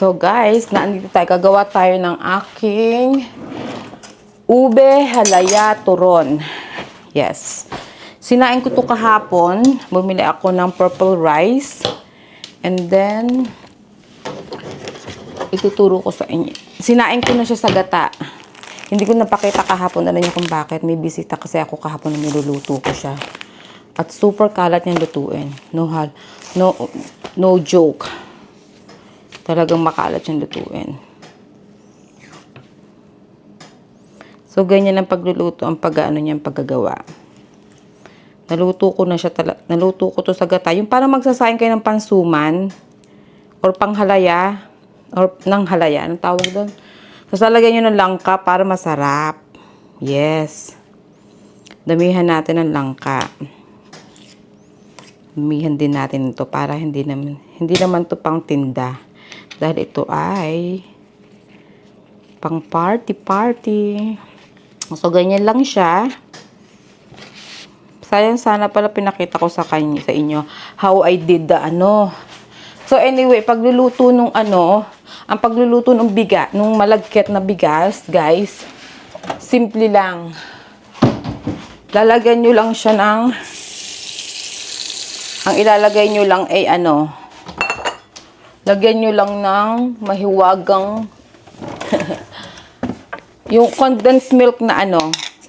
So guys, naandito tayo. Gagawa tayo ng aking ube halaya turon. Yes. Sinain ko to kahapon. Bumili ako ng purple rice. And then, ituturo ko sa inyo. Sinain ko na siya sa gata. Hindi ko napakita kahapon. Alam niyo kung bakit. May bisita kasi ako kahapon na niluluto ko siya. At super kalat niyang lutuin. No joke. Talagang makalat yung lutuin. So, ganyan ang pagluluto, ang paggagawa. Naluto ko na siya naluto ko to sa gata. Yung parang magsasayang kayo ng pansuman or panghalaya or ng halaya. Anong tawag doon? Tapos lalagyan nyo ng langka para masarap. Yes. Damihan natin ng langka. Damihan din natin ito para hindi naman to pang tinda. Dahil ito ay pang party. So, ganyan lang siya. Sayang sana pala pinakita ko sa inyo how I did the So, anyway, pagluluto nung ang pagluluto ng nung malagkit na bigas, guys, simple lang. Lalagyan nyo lang siya ang ilalagay nyo lang ay lagyan nyo lang ng mahiwagang yung condensed milk na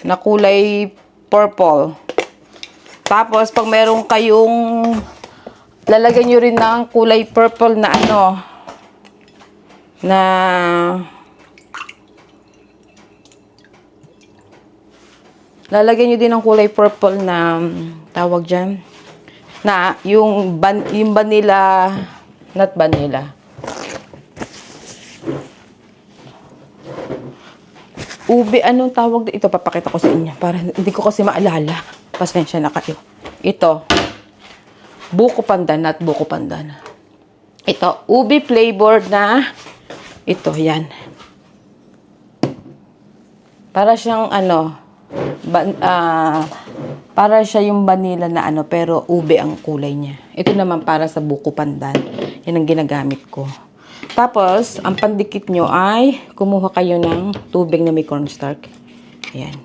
na kulay purple. Tapos, pag meron kayong lalagyan nyo rin ng kulay purple na lalagyan nyo din ng kulay purple na tawag dyan na yung vanilla, not vanilla. Ube, anong tawag dito? Ito, papakita ko sa inyo. Para hindi ko kasi maalala. Pasensya na kayo. Ito. Buko pandan, not buko pandan. Ito, ube flavored na. Ito, yan. Para siyang para siya yung vanilla na pero ube ang kulay niya. Ito naman para sa buko pandan. Yan ang ginagamit ko. Tapos, ang pandikit nyo ay kumuha kayo ng tubig na may cornstarch. Ayan.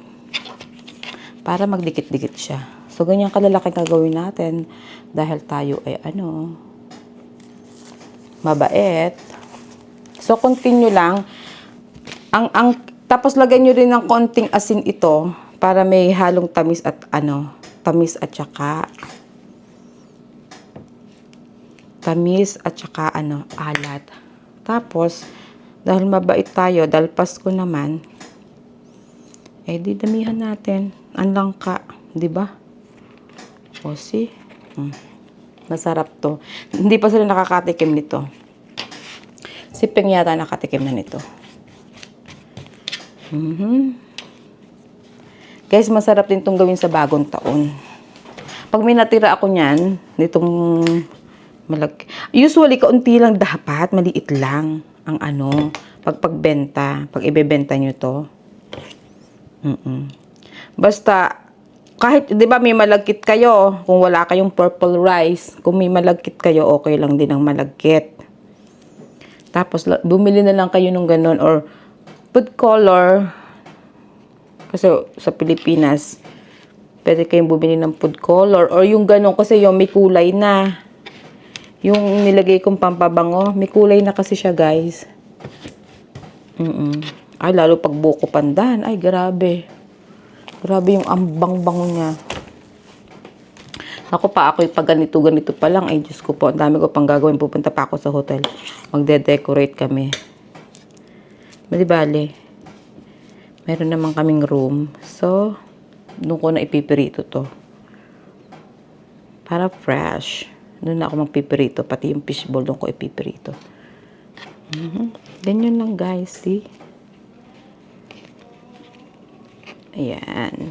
Para magdikit-dikit siya. So, ganyan kalalaki gagawin natin. Dahil tayo ay mabait. So, continue lang. Tapos, lagyan nyo rin ng konting asin ito para may halong tamis at saka alat. Tapos, dahil mabait tayo, dahil Pasko naman, didamihan natin ang langka, 'di ba? O see? Masarap to. Hindi pa sila nakakatikim nito. Si Peng yata nakatikim na nito. Guys, masarap din tong gawin sa bagong taon. Pag may natira ako niyan, nitong usually, kaunti lang dapat, maliit lang ang pagbenta, pag ibebenta nyo to. Basta, kahit, di ba may malagkit kayo, kung wala kayong purple rice, kung may malagkit kayo, okay lang din ang malagkit. Tapos, bumili na lang kayo ng ganun, or food color, kasi sa Pilipinas, pwede kayong bumili ng food color, or yung ganun, kasi yung may kulay na. Yung nilagay kong pampabango, may kulay na kasi siya, guys. Ay, lalo pag buko pandan. Ay, grabe. Grabe yung ambang-bango niya. Ako pa, pag ganito pa lang. Ay, Diyos ko po, ang dami ko pang gagawin. Pupunta pa ako sa hotel. Magde-decorate kami. Bali. Meron naman kaming room. So, doon ko na ipipirito to. Para fresh. Doon na ako magpipirito. Pati yung fishball doon ko ipipirito. Ganyan lang, guys. See? Ayan.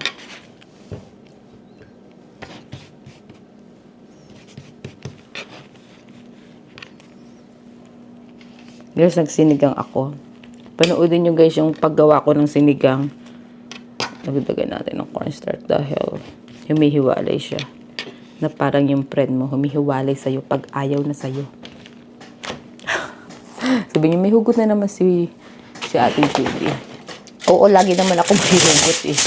Guys, nagsinigang ako. Panoodin nyo, guys, yung paggawa ko ng sinigang. Nagdagan natin ng cornstarch dahil humihiwalay siya. Na parang yung friend mo, humihiwalay sa'yo pag ayaw na sa'yo. Sabi niya, may hugot na naman si Ate Julie. Oo, lagi naman ako may hugot eh.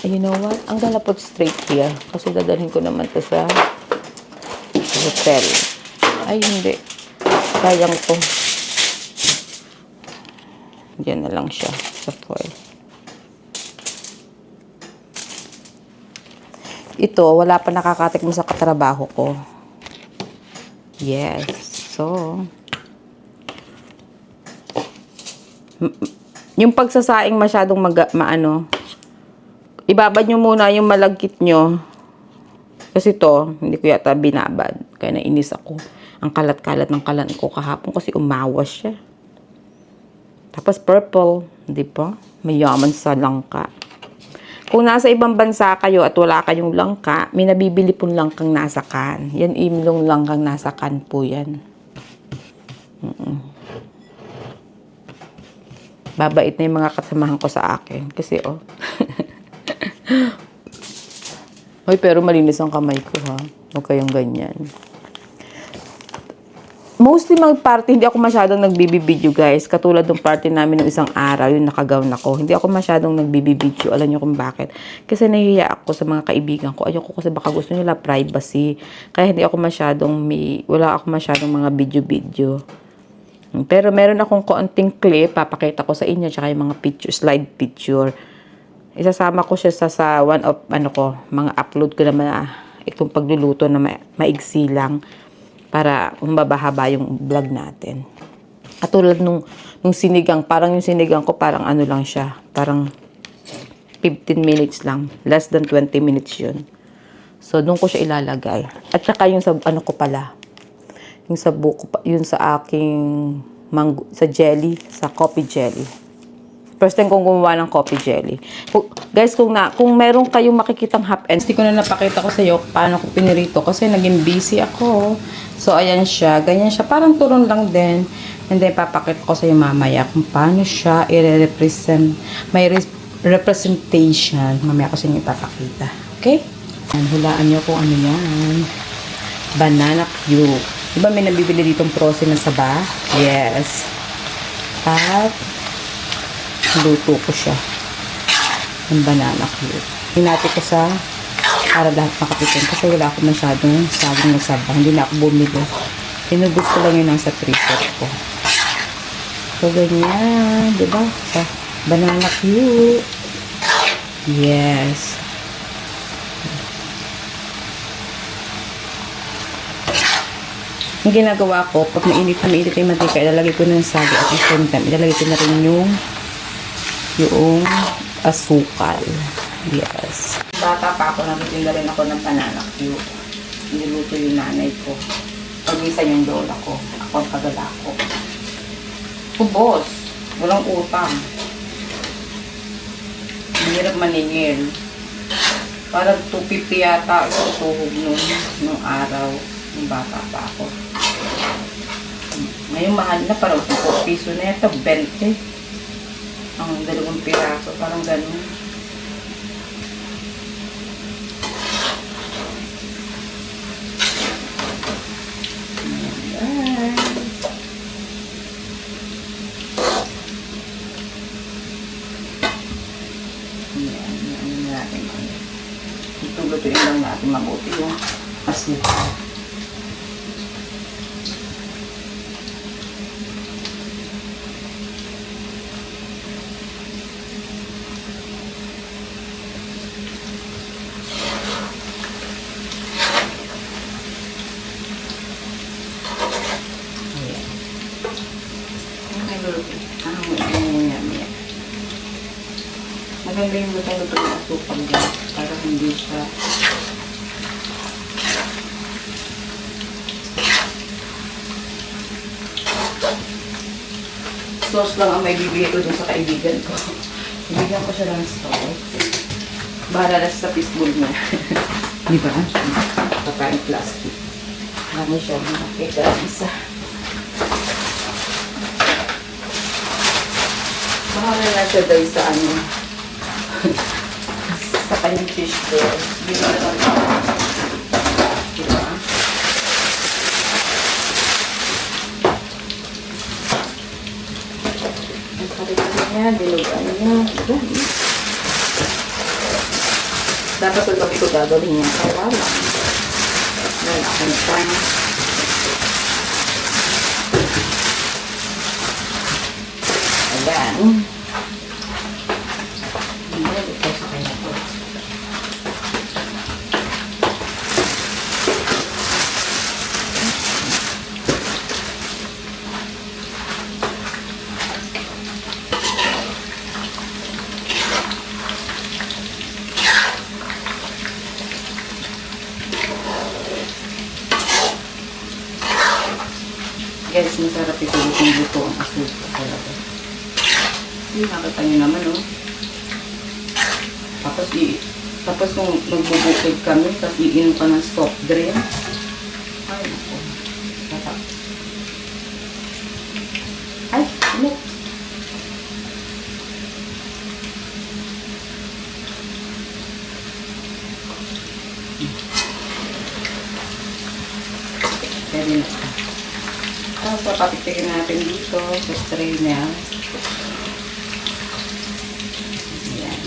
And you know what? I'm gonna put straight here. Kasi dadalhin ko naman to sa hotel. Ay, hindi. Sayang to. Diyan na lang siya sa foil. Ito, wala pa nakakatikman sa katrabaho ko. Yes. So, yung pagsasaing masyadong ibabad nyo muna yung malagkit nyo. Kasi to, hindi ko yata binabad. Kaya nainis ako. Ang kalat-kalat ng kalan ko kahapon kasi umawas siya. Tapos purple, di ba? Mayaman sa langka. Kung nasa ibang bansa kayo at wala kayong langka, may nabibili pong langkang nasa kan. Yan imlong langkang nasa kan po yan. Babait na yung mga kasamahan ko sa akin. Kasi Hoy, pero malinis ang kamay ko ha. Huwag kayong ganyan. Mostly mag-party, hindi ako masyadong nagbibideo guys. Katulad ng party namin ng isang araw, yung nakagawn ako. Hindi ako masyadong nagbibideo. Alam niyo kung bakit? Kasi nahihiya ako sa mga kaibigan ko. Ayoko kasi baka gusto nila privacy. Kaya hindi ako wala ako masyadong mga video-video. Pero meron akong konting clip, papakita ko sa inyo, tsaka yung mga picture, slide picture. Isasama ko siya sa one of, mga upload ko naman itong pagluluto na maigsi lang. Para mabahaba yung vlog natin. At tulad nung sinigang, parang yung sinigang ko, parang lang siya. Parang 15 minutes lang. Less than 20 minutes yun. So, doon ko siya ilalagay. At saka yung sa, ko pala. Yung sa buko, yun sa aking sa jelly, sa coffee jelly. First time kong gumawa ng coffee jelly. Guys, kung meron kayong makikitang half ends, hindi ko na napakita ko sa iyo paano ko pinirito kasi naging busy ako. So, ayan siya. Ganyan siya. Parang turon lang din. And then, papakita ko sa iyo mamaya kung paano siya i-represent. May representation. Mamaya ko sa inyo ipapakita. Okay? Hulaan niyo kung ano yan. Banana cube. Diba may nabibili ditong frozen na saba? Yes. At luto ko siya ng banana cube. Hinati ko para lahat makapitin kasi wala ako masyadong saging na saba. Hindi na ako bumili. Tinubos ko lang yun nasa freezer ko. So, ganyan. Diba? Sa banana cube. Yes. Ang ginagawa ko, pag mainit yung mantika, ilalagay ko ng sagi at the same time, ilalagay ko na rin yung asukal. Yes. Bata pa ako, nagtitinda rin ako ng banana cube. Niluto yung nanay ko. Pag-isa yung lola ko. Ako ang pagala ko. Kubos. Walang utang. Mahirap maningil. Parang 250 yata ito tuhog nung araw. Nung bata pa ako. Ngayon mahal na, parang 4 piso na ito. 20. Ang 2 piraso. Parang ganun. Lutuin lang natin mabuti yung asin. Maganda yung lutong-luto ng asukal dyan para hindi siya sauce lang ang may bibigay ko dun sa kaibigan ko. Bibigyan ko siya ng sauce. Bahala na sa fishbowl niya. Di ba? Pagkain plastic. Marami siya. Makita ang isa. Bahala na siya dahil sa sa kanyang fishbowl. Di ba? Di ba? guys. Dapat pag gabi ko gagawin yan. Kaya wala. Wala akong time. Ayan. Ayan, ito sa kanya po. Guys, masarap ito yung luto ang asuka talaga. Hindi, nakita nyo naman, oh. Tapos nung magbubukid kami, tapos iinom ka ng soft drink. Ay, ako. Tatap. Ay, ano? Pwede na. So, papitikin natin dito sa tray niya. Ayan.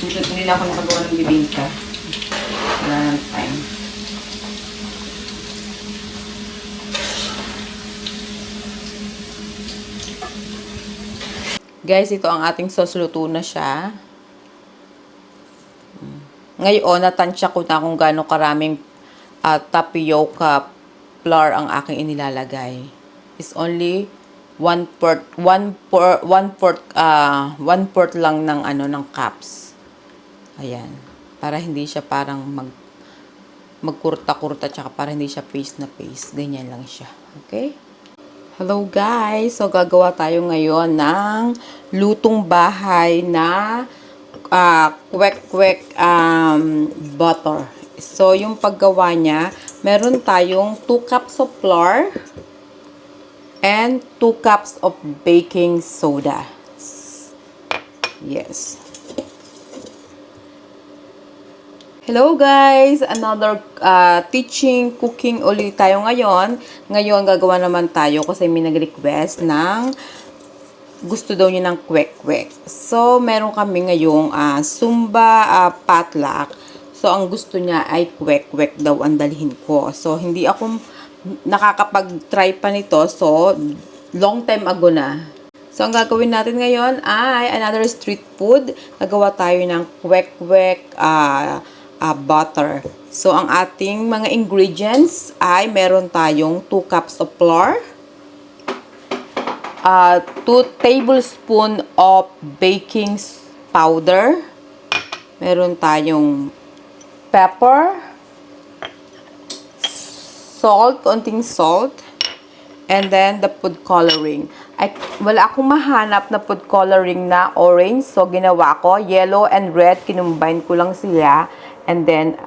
Hindi na ako nakagawa ng bibingka. Wala ng time. Guys, ito ang ating sauce. Luto na siya. Ngayon, natansya ko na kung gaano karaming tapioca flour ang aking inilalagay. It's only 1/4 lang ng ng cups. Ayan. Para hindi siya parang magkurta-kurta, tsaka para hindi siya paste na paste. Ganyan lang siya. Okay? Hello guys! So gagawa tayo ngayon ng lutong bahay na kwek-kwek butter. So, yung paggawa niya, meron tayong 2 cups of flour and 2 cups of baking soda. Yes. Hello guys! Another cooking ulit tayo ngayon. Ngayon, gagawa naman tayo kasi may nag-request ng gusto daw niya ng kwek-kwek. So, meron kami ngayong Zumba potluck. So, ang gusto niya ay kwek-kwek daw ang dalhin ko. So, hindi ako nakakapag-try pa nito. So, long time ago na. So, ang gagawin natin ngayon ay another street food. Gagawa tayo ng kwek-kwek butter. So, ang ating mga ingredients ay meron tayong 2 cups of flour, 2 tablespoons of baking powder, meron tayong pepper, salt, konting salt, and then the food coloring. Wala akong mahanap na food coloring na orange, so ginawa ko yellow and red, kinumbine ko lang sila, and then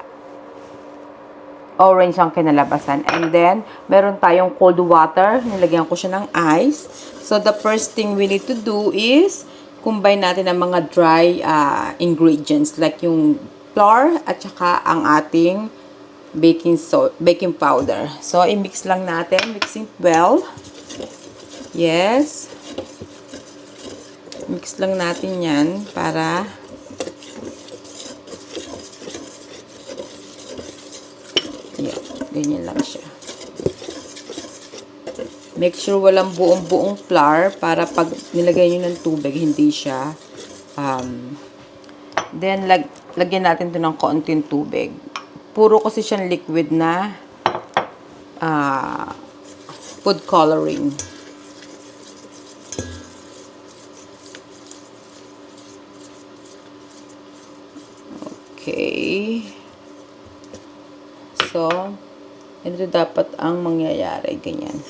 orange ang kinalabasan. And then meron tayong cold water, nilagyan ko siya ng ice. So the first thing we need to do is combine natin ang mga dry ingredients like yung flour at saka ang ating baking powder. So, i-mix lang natin. Mixing well. Yes. Mix lang natin yan para yeah, ganyan lang siya. Make sure walang buong-buong flour para pag nilagay nyo ng tubig, hindi siya then, lagyan natin ito ng konting tubig. Puro kasi siyang liquid na food coloring. Okay. So, ito dapat ang mangyayari. Ganyan.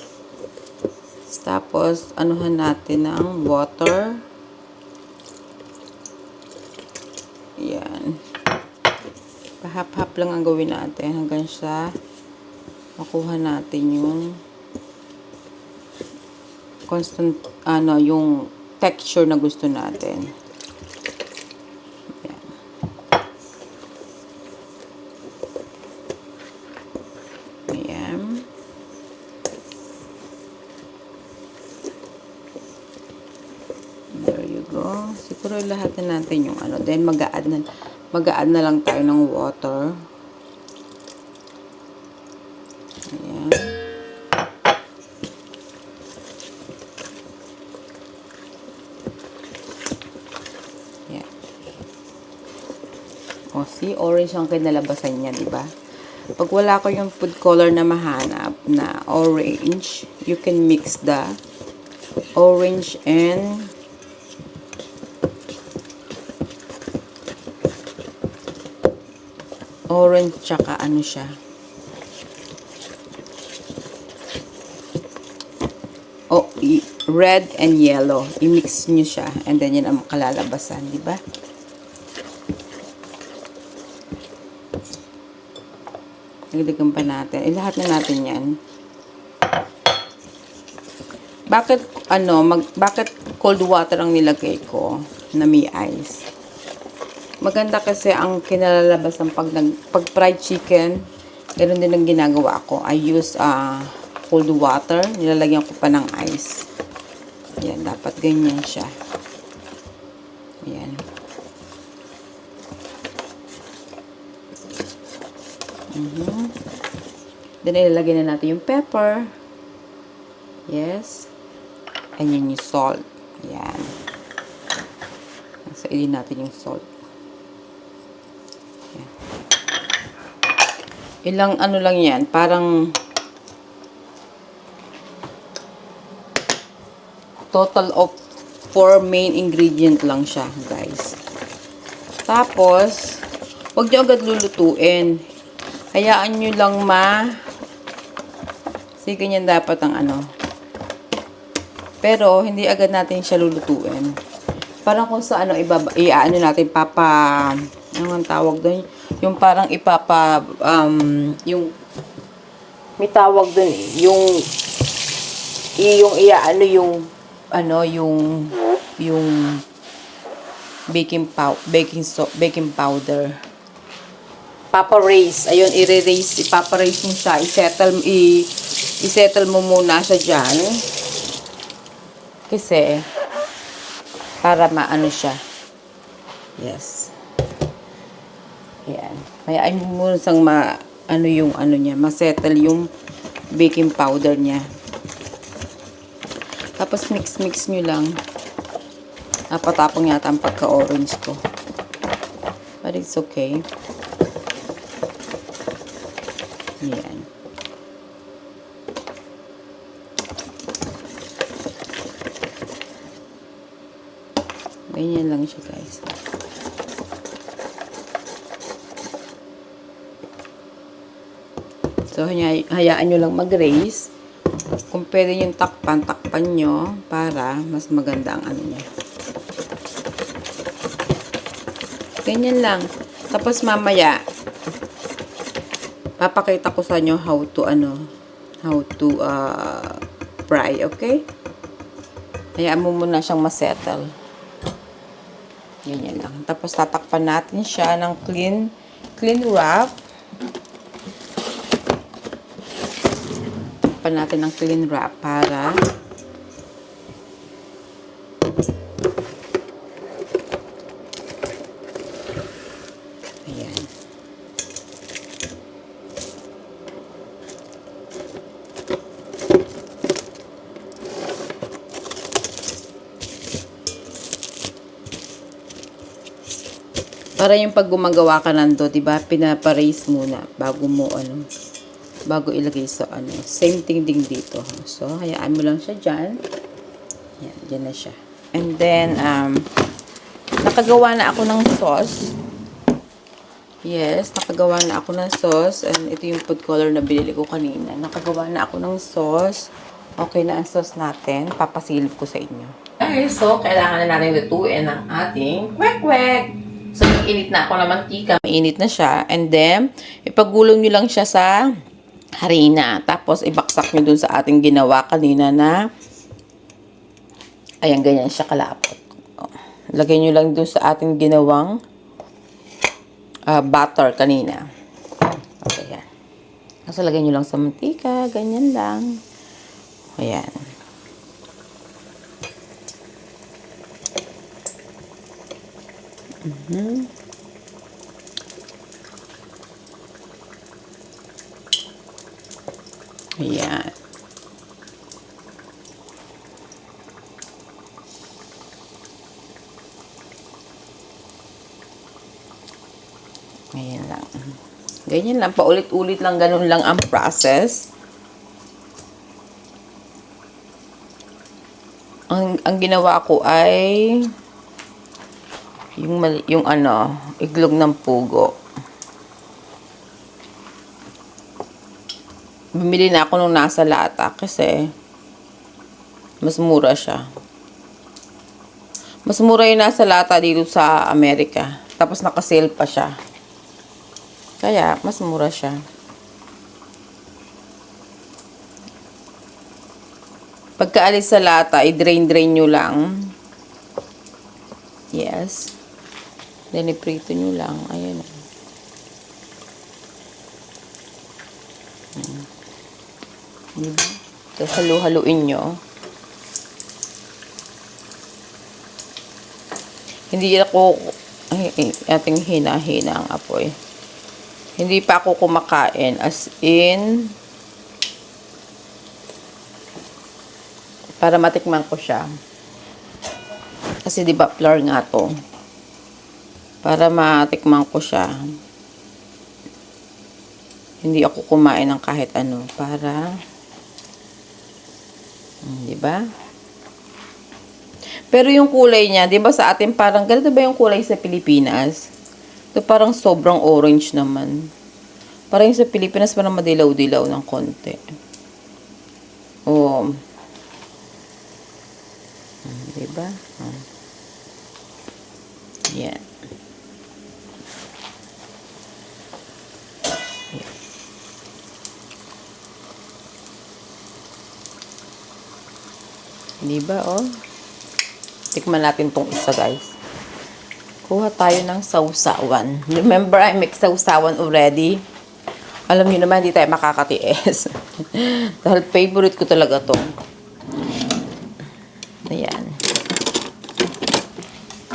Tapos, anuhan natin ng water. Yan. Pahap-hap lang ang gawin natin hanggang sa makuha natin yung constant, yung texture na gusto natin. Yan. Ayan. There you Siguro lahat na natin yung ano. Then, mag-a-add na lang tayo ng water. Ayan. Ayan. O, see, orange ang kinalabasan niya, diba? Pag wala ko yung food color na mahanap na orange, you can mix the orange and orange tsaka ano siya. Oh, red and yellow. I-mix nyo siya and then yun ang kalalabasan, di ba? Nagdagan pa natin. Lahat na natin yan. Bakit cold water ang nilagay ko na may ice? Maganda kasi ang kinalalabasan pag fried chicken, ganoon din ang ginagawa ko. I use cold water, nilalagyan ko pa ng ice. Yan, dapat ganyan siya. Yan. Then, ilalagay na natin yung pepper. Yes. And yun yung salt. Yan. So, ilin natin yung salt. Yan. Ilang ano lang yan. Parang total of 4 main ingredient lang siya, guys. Tapos, huwag nyo agad lulutuin. Hayaan nyo lang kasi ganyan dapat ang ano. Pero, hindi agad natin siya lulutuin. Parang kung sa ano, iaano natin, ano ang tawag doon? Yung parang yung, may tawag doon eh. Yung baking powder. Papa-raise. Ayun, ipapa-raise mo siya. I-settle mo muna siya dyan. Kasi, para maano siya. Yes. Ayan. Kaya ay mo sang ma-settle yung baking powder niya. Tapos mix nyo lang. Napatapang yata ang pagka-orange ko. But it's okay. Ayan. Ganyan lang siya, guys. So, hayaan nyo lang mag-raise. Kung pwede yung takpan nyo para mas maganda ang ano niya. Ganyan lang. Tapos mamaya, papakita ko sa inyo how to fry, okay? Hayaan mo muna siyang masettle. Ganyan lang. Tapos tatakpan natin siya ng clean wrap. Takpan natin ng clean wrap para ayan. Para yung pag gumagawa ka nando, diba, pinapa-raise muna bago ilagay sa ano. Same thing din dito. So, hayaan mo lang siya dyan. Yan, dyan na siya. And then, nakagawa na ako ng sauce. Yes, nakagawa na ako ng sauce. And ito yung food color na binili ko kanina. Nakagawa na ako ng sauce. Okay na ang sauce natin. Papasilip ko sa inyo. Okay, so, kailangan na natin lutuin ang ating kwek-kwek. So, init na ako ng mantika. Mainit na siya. And then, ipagulong nyo lang siya sa harina. Tapos, ibaksak nyo dun sa ating ginawa kanina na ayan, ganyan siya kalapot. Lagay nyo lang dun sa ating ginawang butter kanina. Okay, yan. So, lagay nyo lang sa mantika. Ganyan lang. Ayan. Ayan. Ayan lang. Ganyan lang, paulit-ulit lang, ganun lang ang process. Ang ginawa ko ay yung ano, iglog ng pugo. Bumili na ako nung nasa lata kasi mas mura siya. Mas mura yung nasa lata dito sa Amerika. Tapos naka-sale pa siya. Kaya, mas mura siya. Pagkaalis sa lata, i-drain-drain nyo lang. Yes. Then, i-prito nyo lang. Ayan. Diba? Tapos, halu-haluin nyo. Hindi ako, ating hina-hina ang apoy. Hindi pa ako kumakain. As in, para matikman ko siya. Kasi di ba flour nga to. Para matikman ko siya. Hindi ako kumain ng kahit ano. Para, di ba? Pero yung kulay niya, di ba sa atin parang, ganito ba yung kulay sa Pilipinas? Ito parang sobrang orange naman. Parang yung sa Pilipinas parang madilaw-dilaw ng konti. Oh. Diba? Oh. Yan. Diba, oh? Tikman natin tong isa, guys. Kuha tayo ng sausawan. Remember, I make sausawan already. Alam niyo naman, hindi tayo makakatiis. Dahil favorite ko talaga to. Ayan.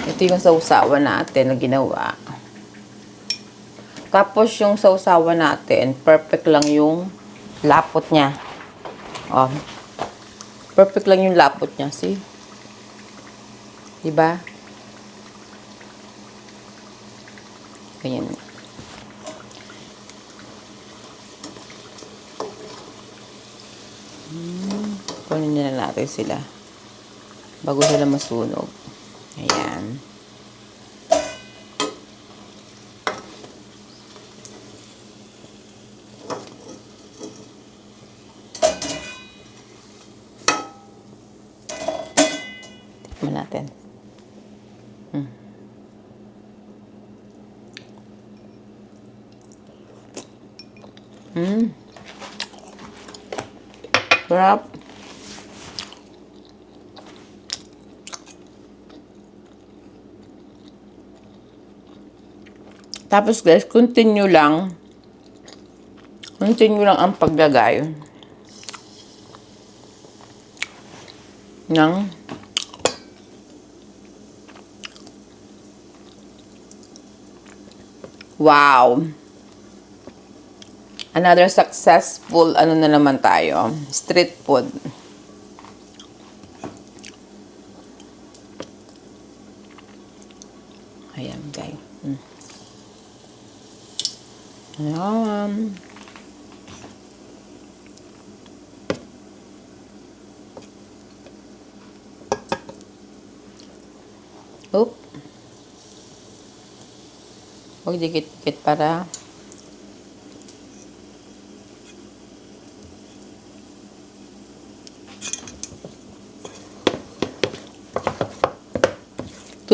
Ito yung sausawan natin na ginawa. Tapos yung sausawan natin, perfect lang yung lapot niya. Oh. Perfect lang yung lapot niya. See? Diba? Ganyan. Kunin na natin sila. Bago sila masunog. Ayan. Tikman natin. Sarap. Tapos guys, continue lang ang paglagay ng wow! Another successful, ano na naman tayo, street food. Ayan, guys. Ayan. Oop. Huwag dikit-dikit para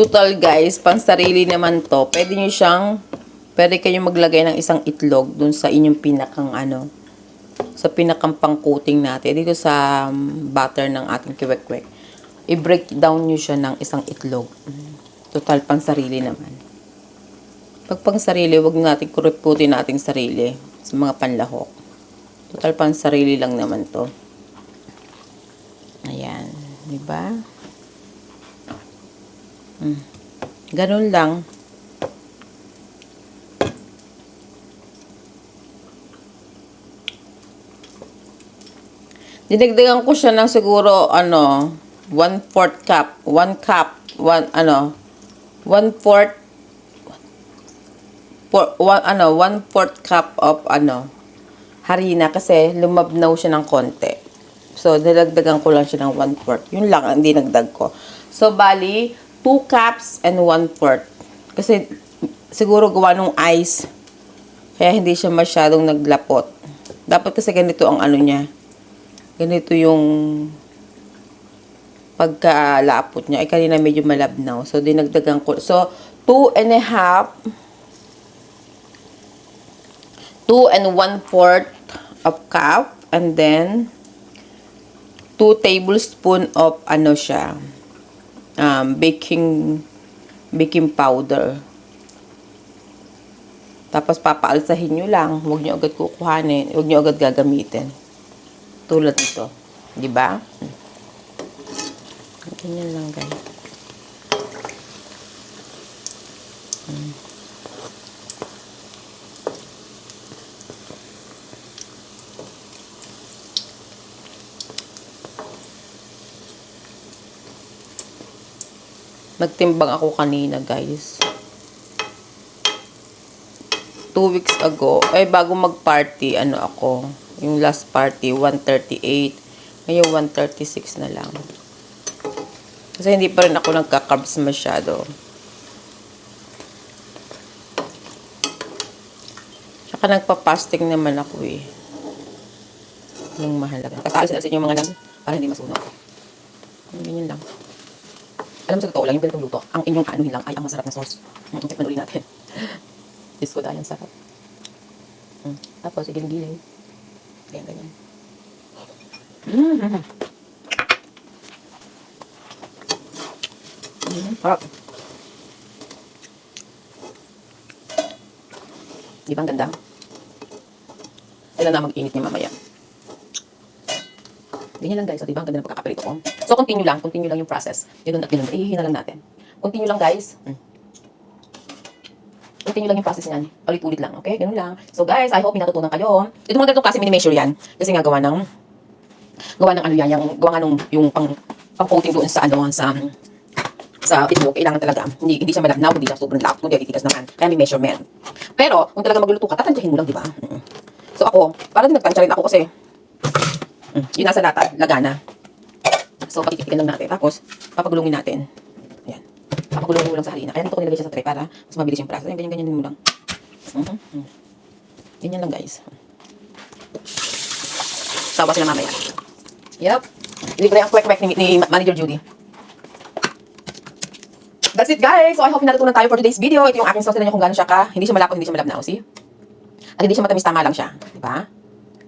total guys, pang sarili naman to. Pwede kayong maglagay ng isang itlog dun sa inyong pinakang sa pinakang pang-coating natin. Dito sa butter ng ating kiwek-kwek. I-break down nyo siya ng isang itlog. Total pang sarili naman. Pag pang sarili, wag natin kuruputin nating sarili sa mga panlahok. Total pang sarili lang naman to. Ayan. Diba? Ganun lang. Dinagdagan ko siya ng siguro, 1/4 cup. 1 cup. 1/4, 1/4 cup of, harina kasi lumabnaw siya ng konti. So, nilagdagan ko lang siya ng 1/4. Yun lang ang dinagdag ko. So, bali, 2 cups and 1/4. Kasi, siguro gawa nung ice. Kaya hindi siya masyadong naglapot. Dapat kasi ganito ang niya. Ganito yung pagkalapot niya. Ay, kanina medyo malabnaw. So, dinagdagan ko. So, 2 and 1/4 of cup. And then, 2 tablespoon of siya, baking powder. Tapos papaalsahin nyo lang, huwag nyo agad kukuhanin, huwag nyo agad gagamitin. Tulad nito, di ba? Ganyan lang, guys. Nagtimbang ako kanina, guys. 2 weeks ago, bago mag-party, ako, yung last party, 138. Ngayon, 136 na lang. Kasi hindi pa rin ako nagka-carbs masyado. Tsaka nagpa-fasting naman ako eh. Yung mahalaga. Tapos yung mga lang, para hindi masunog. Ganyan lang. Alam mo sa totoo lang, yung ganitong luto, ang inyong kaanuhin lang ay ang masarap na sauce. Tikman ulit natin. Diyos ko dahil ang sarap. Tapos, igiling-giling. Ganyan. Harap. Di ba ang ganda? Kailan na mag-init niya mamaya. Ganyan lang guys. So, di ba ang ganda ng pagkakaprito ko? So, continue lang yung process. Yun at yun. Ihihina lang natin. Continue lang guys. Continue lang yung process niyan. Ulit-ulit lang. Okay? Ganun lang. So, guys, I hope may natutunan kayo. Ito mga ganitong klase mini-measure yan. Kasi nga gawa ng yung pang-coating doon sa itlog. Kailangan talaga. Hindi siya malabnaw, hindi siya sobrang lap, kundi titigas naman. Kaya may measurement. Pero, kung talaga magluluto ka, tatansyahin mo lang, di ba? So, ako, para din nagtansya rin ako kasi yung nasa lagana. So, patitikin lang natin. Tapos, papagulungin natin. Ayan. Papagulungin mo lang sa harina. Kaya dito ko nilagay siya sa tray para mas mabilis yung process. Ayan, ganyan din mo lang. Ganyan lang, guys. Sawa sila mamaya. Yup. Libre ang kwek-kwek ni Manager Judy. That's it, guys. So, I hope natutunan tayo for today's video. Ito yung aking sauce. Tignan nyo kung gaano siya hindi siya malapot, hindi siya malabnaw. See? At hindi siya matamis, tama lang siya. Diba?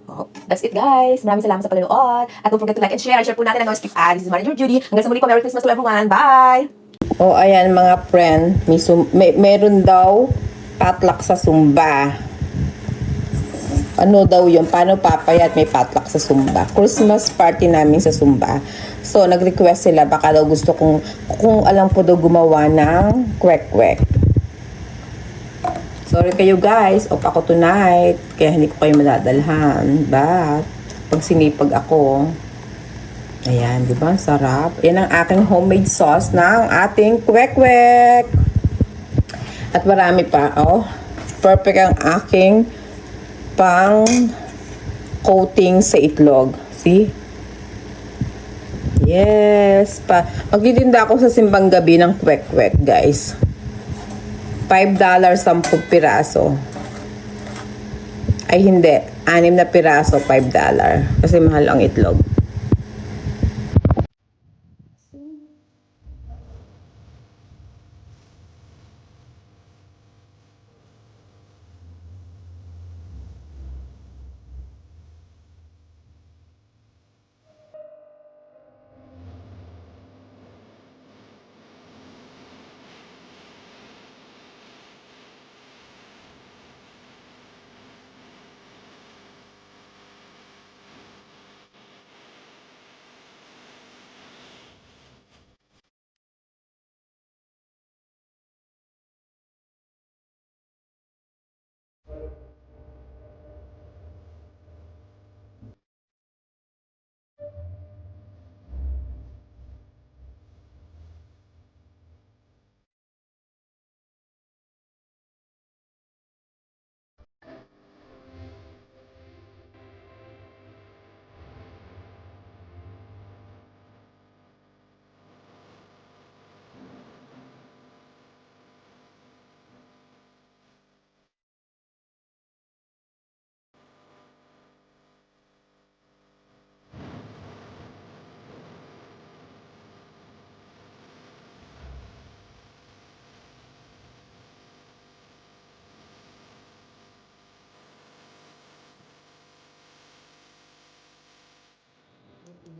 Oh, that's it, guys. Maraming salamat sa panonood. At don't forget to like and share. Share po natin ang skip ad. This is Manager Judy. Hanggang sa muli po. Merry Christmas to everyone. Bye! Oh, ayan mga friend. Meron daw potluck sa Sumba. Ano daw yun? Paano papayat may potluck sa Sumba? Christmas party namin sa Sumba. So, nag-request sila. Baka daw gusto kung alam po daw gumawa ng kwek-kwek. Sorry kayo guys, off ako tonight. Kaya hindi ko kayo madadalhan. But, pag sinipag ako, ayan, di ba? Ang sarap. Yan ang aking homemade sauce ng ating kwek-kwek. At marami pa. Oh, perfect ang aking pang coating sa itlog. See? Yes. Magtitinda ako sa simbang gabi ng kwek-kwek, guys. $5, 10 piraso. Ay, hindi. 6 na piraso, $5. Kasi mahal ang itlog.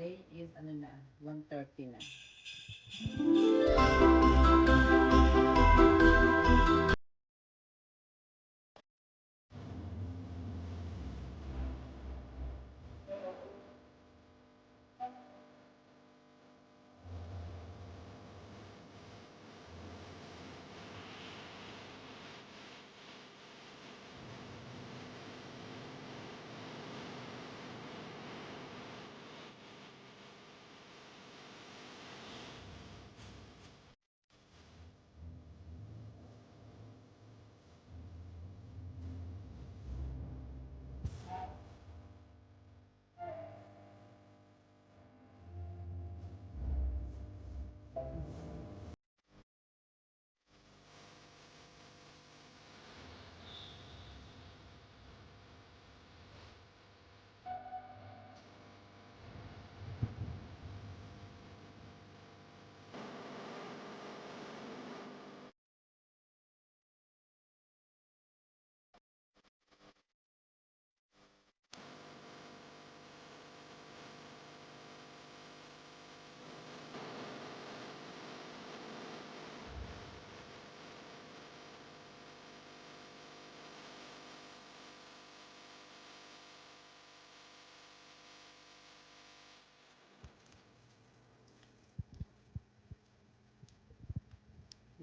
today is ano na, 1:30 na.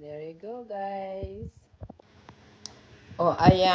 There you go, guys. Oh, ayan.